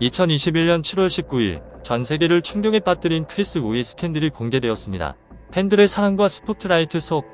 2021년 7월 19일 전 세계를 충격에 빠뜨린 크리스 우의 스캔들이 공개되었습니다. 팬들의 사랑과 스포트라이트 속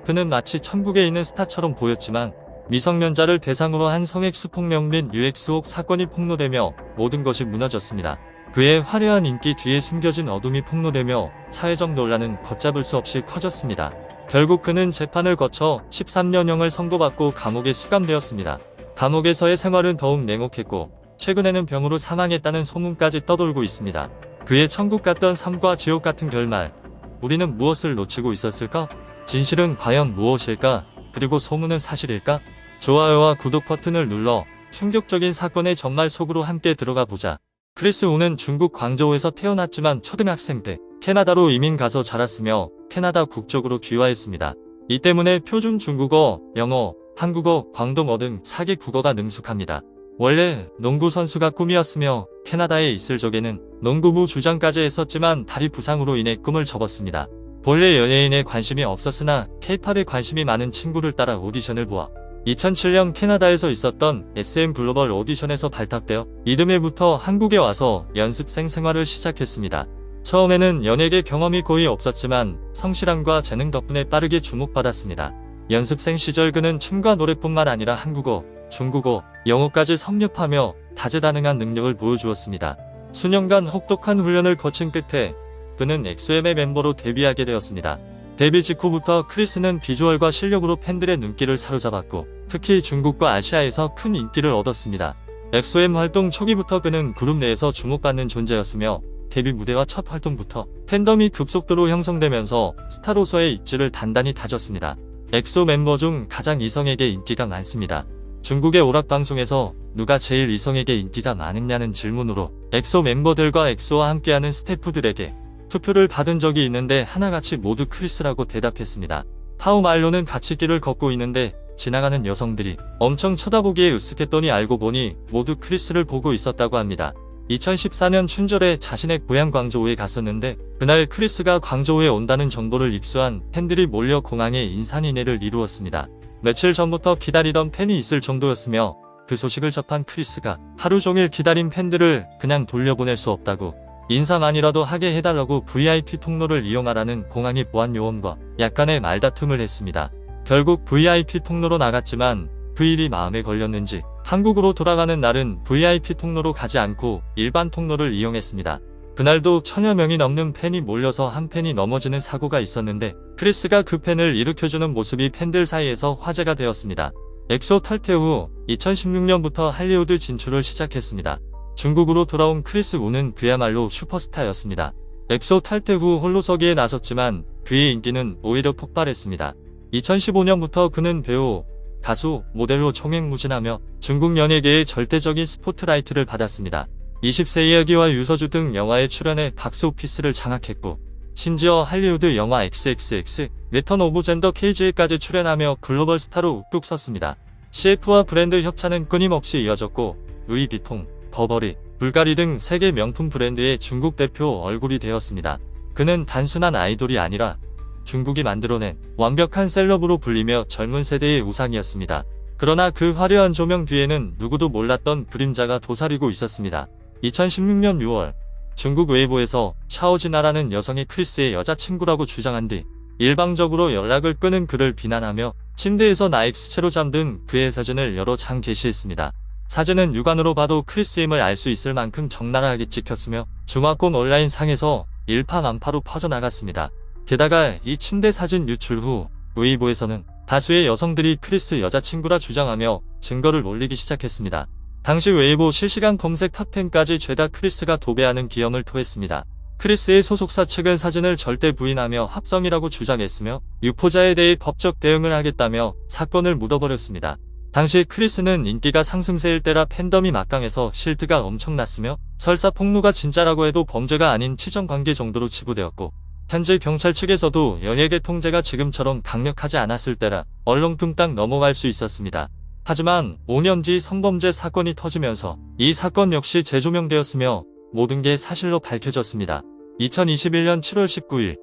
그는 마치 천국에 있는 스타처럼 보였지만 미성년자를 대상으로 한 성액 수폭력 및 UX 의혹 사건이 폭로되며 모든 것이 무너졌습니다. 그의 화려한 인기 뒤에 숨겨진 어둠이 폭로되며 사회적 논란은 걷잡을 수 없이 커졌습니다. 결국 그는 재판을 거쳐 13년형을 선고받고 감옥에 수감되었습니다. 감옥에서의 생활은 더욱 냉혹했고 최근에는 병으로 사망했다는 소문까지 떠돌고 있습니다. 그의 천국 같던 삶과 지옥 같은 결말. 우리는 무엇을 놓치고 있었을까? 진실은 과연 무엇일까? 그리고 소문은 사실일까? 좋아요와 구독 버튼을 눌러 충격적인 사건의 전말 속으로 함께 들어가 보자. 크리스 우는 중국 광저우에서 태어났지만 초등학생 때 캐나다로 이민 가서 자랐으며 캐나다 국적으로 귀화했습니다. 이 때문에 표준 중국어, 영어, 한국어, 광동어 등 4개 국어가 능숙합니다. 원래 농구 선수가 꿈이었으며 캐나다에 있을 적에는 농구부 주장까지 했었지만 다리 부상으로 인해 꿈을 접었습니다. 본래 연예인에 관심이 없었으나 K-팝에 관심이 많은 친구를 따라 오디션을 보아 2007년 캐나다에서 있었던 SM 글로벌 오디션에서 발탁되어 이듬해부터 한국에 와서 연습생 생활을 시작했습니다. 처음에는 연예계 경험이 거의 없었지만 성실함과 재능 덕분에 빠르게 주목받았습니다. 연습생 시절 그는 춤과 노래뿐만 아니라 한국어, 중국어, 영어까지 섭렵하며 다재다능한 능력을 보여주었습니다. 수년간 혹독한 훈련을 거친 끝에 그는 엑소엠의 멤버로 데뷔하게 되었습니다. 데뷔 직후부터 크리스는 비주얼과 실력으로 팬들의 눈길을 사로잡았고 특히 중국과 아시아에서 큰 인기를 얻었습니다. 엑소엠 활동 초기부터 그는 그룹 내에서 주목받는 존재였으며 데뷔 무대와 첫 활동부터 팬덤이 급속도로 형성되면서 스타로서의 입지를 단단히 다졌습니다. 엑소 멤버 중 가장 이성에게 인기가 많습니다. 중국의 오락방송에서 누가 제일 이성에게 인기가 많으냐는 질문으로 엑소 멤버들과 엑소와 함께하는 스태프들에게 투표를 받은 적이 있는데 하나같이 모두 크리스라고 대답했습니다. 파우말로는 같이 길을 걷고 있는데 지나가는 여성들이 엄청 쳐다보기에 으쓱했더니 알고 보니 모두 크리스를 보고 있었다고 합니다. 2014년 춘절에 자신의 고향 광저우에 갔었는데 그날 크리스가 광저우에 온다는 정보를 입수한 팬들이 몰려 공항에 인산인해를 이루었습니다. 며칠 전부터 기다리던 팬이 있을 정도였으며 그 소식을 접한 크리스가 하루 종일 기다린 팬들을 그냥 돌려보낼 수 없다고 인사만이라도 하게 해달라고 VIP 통로를 이용하라는 공항의 보안 요원과 약간의 말다툼을 했습니다. 결국 VIP 통로로 나갔지만 그 일이 마음에 걸렸는지 한국으로 돌아가는 날은 VIP 통로로 가지 않고 일반 통로를 이용했습니다. 그날도 1000여 명이 넘는 팬이 몰려서 한 팬이 넘어지는 사고가 있었는데 크리스가 그 팬을 일으켜주는 모습이 팬들 사이에서 화제가 되었습니다. 엑소 탈퇴 후 2016년부터 할리우드 진출을 시작했습니다. 중국으로 돌아온 크리스 우는 그야말로 슈퍼스타였습니다. 엑소 탈퇴 후 홀로서기에 나섰지만 그의 인기는 오히려 폭발했습니다. 2015년부터 그는 배우, 가수, 모델로 총행무진하며 중국 연예계의 절대적인 스포트라이트를 받았습니다. 20세 이야기와 유서주 등 영화에 출연해 박스오피스를 장악했고 심지어 할리우드 영화 XXX, 리턴 오브 젠더 케이지에까지 출연하며 글로벌 스타로 우뚝 섰습니다. CF와 브랜드 협찬은 끊임없이 이어졌고 루이비통, 버버리, 불가리 등 세계 명품 브랜드의 중국 대표 얼굴이 되었습니다. 그는 단순한 아이돌이 아니라 중국이 만들어낸 완벽한 셀럽으로 불리며 젊은 세대의 우상이었습니다. 그러나 그 화려한 조명 뒤에는 누구도 몰랐던 그림자가 도사리고 있었습니다. 2016년 6월 중국 웨이보에서 샤오지나라는 여성이 크리스의 여자친구라고 주장한 뒤 일방적으로 연락을 끊은 그를 비난하며 침대에서 나익스채로 잠든 그의 사진을 여러 장 게시했습니다. 사진은 육안으로 봐도 크리스임을 알 수 있을 만큼 적나라하게 찍혔으며 중화권 온라인 상에서 일파만파로 퍼져나갔습니다. 게다가 이 침대 사진 유출 후 웨이보에서는 다수의 여성들이 크리스 여자친구라 주장하며 증거를 올리기 시작했습니다. 당시 웨이보 실시간 검색 탑10까지 죄다 크리스가 도배하는 기염을 토했습니다. 크리스의 소속사 측은 사진을 절대 부인하며 합성이라고 주장했으며 유포자에 대해 법적 대응을 하겠다며 사건을 묻어버렸습니다. 당시 크리스는 인기가 상승세일 때라 팬덤이 막강해서 실드가 엄청났으며 설사 폭로가 진짜라고 해도 범죄가 아닌 치정관계 정도로 치부되었고 현재 경찰 측에서도 연예계 통제가 지금처럼 강력하지 않았을 때라 얼렁뚱땅 넘어갈 수 있었습니다. 하지만 5년 뒤 성범죄 사건이 터지면서 이 사건 역시 재조명되었으며 모든 게 사실로 밝혀졌습니다. 2021년 7월 19일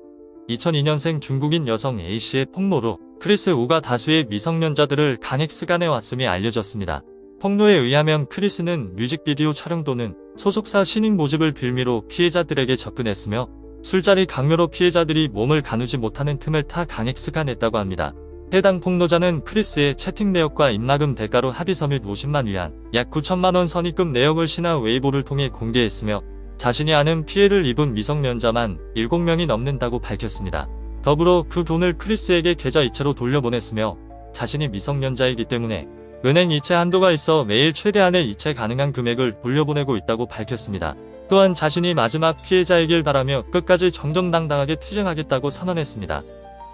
2002년생 중국인 여성 A씨의 폭로로 크리스 우가 다수의 미성년자들을 강행스간해 왔음이 알려졌습니다. 폭로에 의하면 크리스는 뮤직비디오 촬영 또는 소속사 신인 모집을 빌미로 피해자들에게 접근했으며 술자리 강요로 피해자들이 몸을 가누지 못하는 틈을 타 강액수가 냈다고 합니다. 해당 폭로자는 크리스의 채팅 내역과 입막음 대가로 합의서 및 50만 위안, 약 9천만 원 선입금 내역을 신화 웨이보를 통해 공개했으며 자신이 아는 피해를 입은 미성년자만 7명이 넘는다고 밝혔습니다. 더불어 그 돈을 크리스에게 계좌 이체로 돌려보냈으며 자신이 미성년자이기 때문에 은행 이체 한도가 있어 매일 최대한의 이체 가능한 금액을 돌려보내고 있다고 밝혔습니다. 또한 자신이 마지막 피해자이길 바라며 끝까지 정정당당하게 투쟁하겠다고 선언했습니다.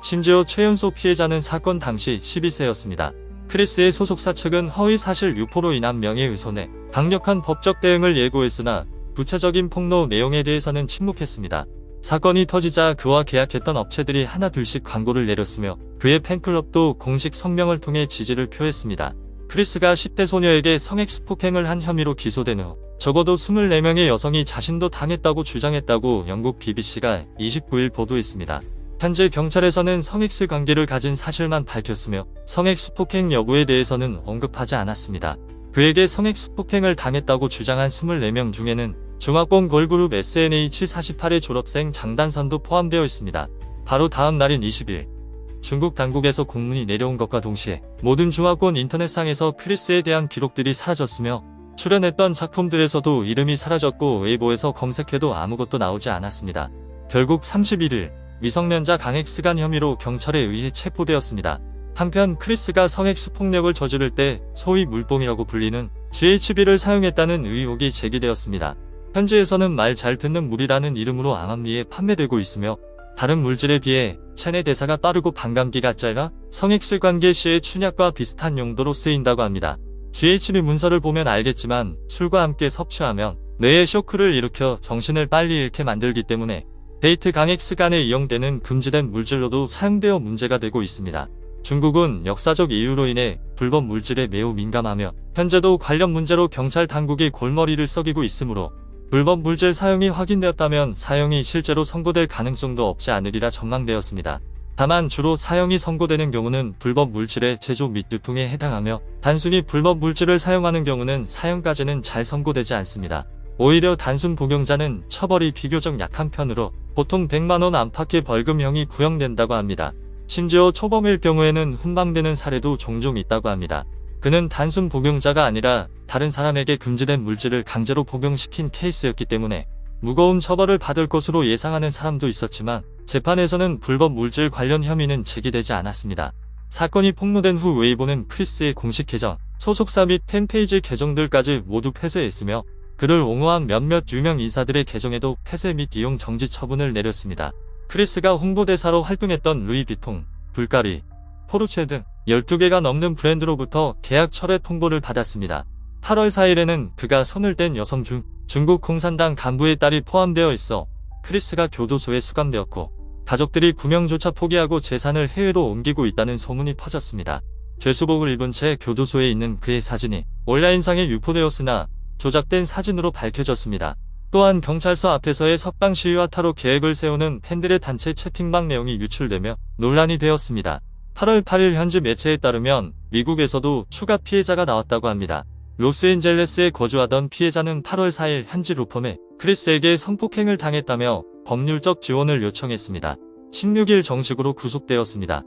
심지어 최연소 피해자는 사건 당시 12세였습니다. 크리스의 소속사 측은 허위사실 유포로 인한 명예훼손에 강력한 법적 대응을 예고했으나 구체적인 폭로 내용에 대해서는 침묵했습니다. 사건이 터지자 그와 계약했던 업체들이 하나둘씩 광고를 내렸으며 그의 팬클럽도 공식 성명을 통해 지지를 표했습니다. 크리스가 10대 소녀에게 성액 폭행을 한 혐의로 기소된 후 적어도 24명의 여성이 자신도 당했다고 주장했다고 영국 BBC가 29일 보도했습니다. 현재 경찰에서는 성액수 관계를 가진 사실만 밝혔으며 성액수 폭행 여부에 대해서는 언급하지 않았습니다. 그에게 성액수 폭행을 당했다고 주장한 24명 중에는 중화권 걸그룹 SNH48의 졸업생 장단선도 포함되어 있습니다. 바로 다음 날인 20일 중국 당국에서 공문이 내려온 것과 동시에 모든 중화권 인터넷상에서 크리스에 대한 기록들이 사라졌으며 출연했던 작품들에서도 이름이 사라졌고 웨이보에서 검색해도 아무것도 나오지 않았습니다. 결국 31일 미성년자 강액수간 혐의로 경찰에 의해 체포되었습니다. 한편 크리스가 성액수 폭력을 저지를 때 소위 물뽕이라고 불리는 GHB를 사용했다는 의혹이 제기되었습니다. 현지에서는 말 잘 듣는 물이라는 이름으로 암암리에 판매되고 있으며 다른 물질에 비해 체내 대사가 빠르고 반감기가 짧아 성액수 관계 시의 춘약과 비슷한 용도로 쓰인다고 합니다. GHB 문서를 보면 알겠지만 술과 함께 섭취하면 뇌에 쇼크를 일으켜 정신을 빨리 잃게 만들기 때문에 데이트 강액수간에 이용되는 금지된 물질로도 사용되어 문제가 되고 있습니다. 중국은 역사적 이유로 인해 불법 물질에 매우 민감하며 현재도 관련 문제로 경찰 당국이 골머리를 썩이고 있으므로 불법 물질 사용이 확인되었다면 사용이 실제로 선고될 가능성도 없지 않으리라 전망되었습니다. 다만 주로 사용이 선고되는 경우는 불법 물질의 제조 및 유통에 해당하며 단순히 불법 물질을 사용하는 경우는 사형까지는 잘 선고되지 않습니다. 오히려 단순 복용자는 처벌이 비교적 약한 편으로 보통 100만원 안팎의 벌금형이 구형된다고 합니다. 심지어 초범일 경우에는 훈방되는 사례도 종종 있다고 합니다. 그는 단순 복용자가 아니라 다른 사람에게 금지된 물질을 강제로 복용시킨 케이스였기 때문에 무거운 처벌을 받을 것으로 예상하는 사람도 있었지만 재판에서는 불법 물질 관련 혐의는 제기되지 않았습니다. 사건이 폭로된 후 웨이보는 크리스의 공식 계정, 소속사 및 팬페이지 계정들까지 모두 폐쇄했으며 그를 옹호한 몇몇 유명 인사들의 계정에도 폐쇄 및 이용 정지 처분을 내렸습니다. 크리스가 홍보대사로 활동했던 루이비통, 불가리, 포르체 등 12개가 넘는 브랜드로부터 계약 철회 통보를 받았습니다. 8월 4일에는 그가 손을 뗀 여성 중 중국 공산당 간부의 딸이 포함되어 있어 크리스가 교도소에 수감되었고 가족들이 구명조차 포기하고 재산을 해외로 옮기고 있다는 소문이 퍼졌습니다. 죄수복을 입은 채 교도소에 있는 그의 사진이 온라인상에 유포되었으나 조작된 사진으로 밝혀졌습니다. 또한 경찰서 앞에서의 석방 시위와 타로 계획을 세우는 팬들의 단체 채팅방 내용이 유출되며 논란이 되었습니다. 8월 8일 현지 매체에 따르면 미국에서도 추가 피해자가 나왔다고 합니다. 로스앤젤레스에 거주하던 피해자는 8월 4일 현지 로펌에 크리스에게 성폭행을 당했다며 법률적 지원을 요청했습니다. 16일 정식으로 구속되었습니다.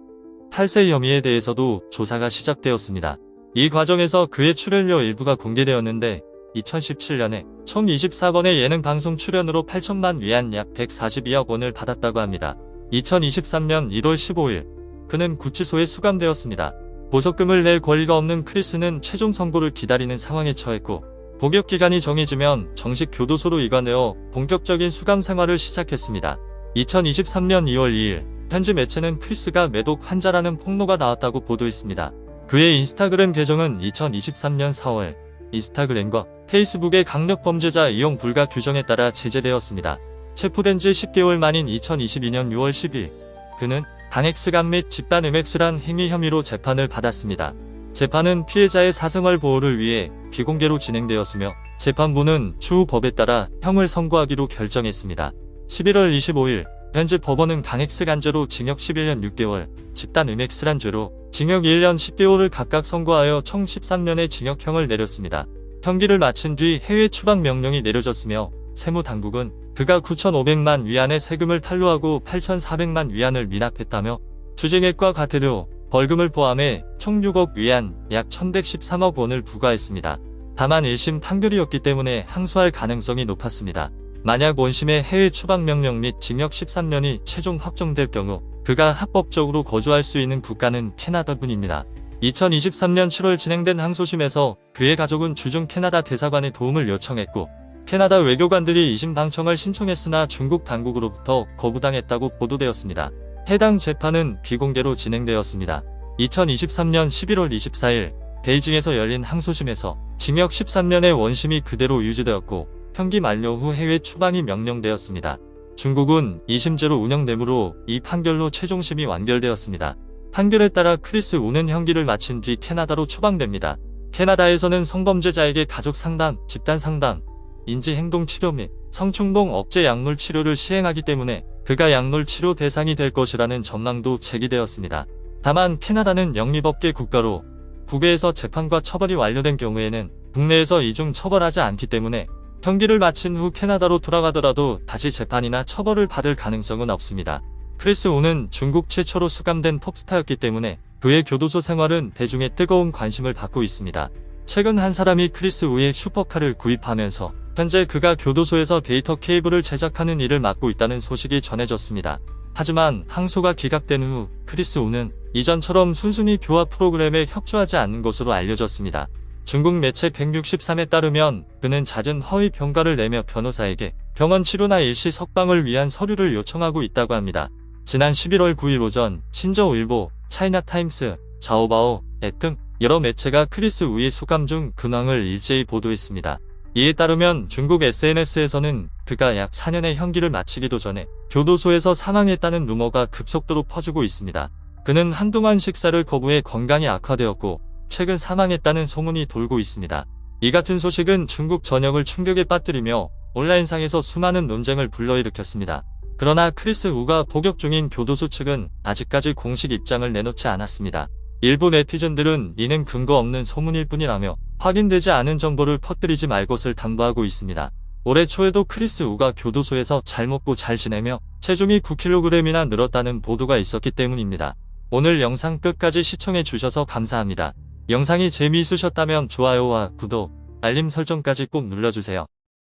탈세 혐의에 대해서도 조사가 시작되었습니다. 이 과정에서 그의 출연료 일부가 공개되었는데 2017년에 총 24번의 예능 방송 출연으로 8천만 위안 약 142억 원을 받았다고 합니다. 2023년 1월 15일 그는 구치소에 수감되었습니다. 보석금을 낼 권리가 없는 크리스는 최종 선고를 기다리는 상황에 처했고 복역기간이 정해지면 정식 교도소로 이관되어 본격적인 수감 생활을 시작했습니다. 2023년 2월 2일 현지 매체는 크리스가 매독 환자라는 폭로가 나왔다고 보도했습니다. 그의 인스타그램 계정은 2023년 4월 인스타그램과 페이스북의 강력범죄자 이용 불가 규정에 따라 제재되었습니다. 체포된 지 10개월 만인 2022년 6월 10일 그는 강액수간 및 집단 음액수란 행위 혐의로 재판을 받았습니다. 재판은 피해자의 사생활 보호를 위해 비공개로 진행되었으며 재판부는 추후 법에 따라 형을 선고하기로 결정했습니다. 11월 25일 현지 법원은 강액수간죄로 징역 11년 6개월, 집단 음액수란 죄로 징역 1년 10개월을 각각 선고하여 총 13년의 징역형을 내렸습니다. 형기를 마친 뒤 해외 추방 명령이 내려졌으며 세무당국은 그가 9,500만 위안의 세금을 탄로하고 8,400만 위안을 미납했다며 추징액과 과태료, 벌금을 포함해 총 6억 위안, 약 1,113억 원을 부과했습니다. 다만 1심 판결이었기 때문에 항소할 가능성이 높았습니다. 만약 원심의 해외 추방 명령 및 징역 13년이 최종 확정될 경우 그가 합법적으로 거주할 수 있는 국가는 캐나다뿐입니다. 2023년 7월 진행된 항소심에서 그의 가족은 주중 캐나다 대사관에 도움을 요청했고 캐나다 외교관들이 2심 방청을 신청했으나 중국 당국으로부터 거부당했다고 보도되었습니다. 해당 재판은 비공개로 진행되었습니다. 2023년 11월 24일 베이징에서 열린 항소심에서 징역 13년의 원심이 그대로 유지되었고 형기 만료 후 해외 추방이 명령되었습니다. 중국은 2심제로 운영되므로 이 판결로 최종심이 완결되었습니다. 판결에 따라 크리스 우는 형기를 마친 뒤 캐나다로 추방됩니다. 캐나다에서는 성범죄자에게 가족 상담, 집단 상담, 인지행동 치료 및 성충동 억제 약물 치료를 시행하기 때문에 그가 약물 치료 대상이 될 것이라는 전망도 제기되었습니다. 다만 캐나다는 영미법계 국가로 국외에서 재판과 처벌이 완료된 경우에는 국내에서 이중 처벌하지 않기 때문에 형기를 마친 후 캐나다로 돌아가더라도 다시 재판이나 처벌을 받을 가능성은 없습니다. 크리스 우는 중국 최초로 수감된 톱스타였기 때문에 그의 교도소 생활은 대중의 뜨거운 관심을 받고 있습니다. 최근 한 사람이 크리스 우의 슈퍼카를 구입하면서 현재 그가 교도소에서 데이터 케이블을 제작하는 일을 맡고 있다는 소식이 전해졌습니다. 하지만 항소가 기각된 후 크리스 우는 이전처럼 순순히 교화 프로그램에 협조하지 않는 것으로 알려졌습니다. 중국 매체 163에 따르면 그는 잦은 허위 평가를 내며 변호사에게 병원 치료나 일시 석방을 위한 서류를 요청하고 있다고 합니다. 지난 11월 9일 오전 신저일보, 차이나타임스, 자오바오, 등 여러 매체가 크리스 우의 수감 중 근황을 일제히 보도했습니다. 이에 따르면 중국 SNS에서는 그가 약 4년의 형기를 마치기도 전에 교도소에서 사망했다는 루머가 급속도로 퍼지고 있습니다. 그는 한동안 식사를 거부해 건강이 악화되었고 최근 사망했다는 소문이 돌고 있습니다. 이 같은 소식은 중국 전역을 충격에 빠뜨리며 온라인상에서 수많은 논쟁을 불러일으켰습니다. 그러나 크리스 우가 복역 중인 교도소 측은 아직까지 공식 입장을 내놓지 않았습니다. 일부 네티즌들은 이는 근거 없는 소문일 뿐이라며 확인되지 않은 정보를 퍼뜨리지 말 것을 당부하고 있습니다. 올해 초에도 크리스 우가 교도소에서 잘 먹고 잘 지내며 체중이 9kg이나 늘었다는 보도가 있었기 때문입니다. 오늘 영상 끝까지 시청해 주셔서 감사합니다. 영상이 재미있으셨다면 좋아요와 구독, 알림 설정까지 꼭 눌러주세요.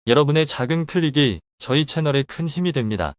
여러분의 작은 클릭이 저희 채널에 큰 힘이 됩니다.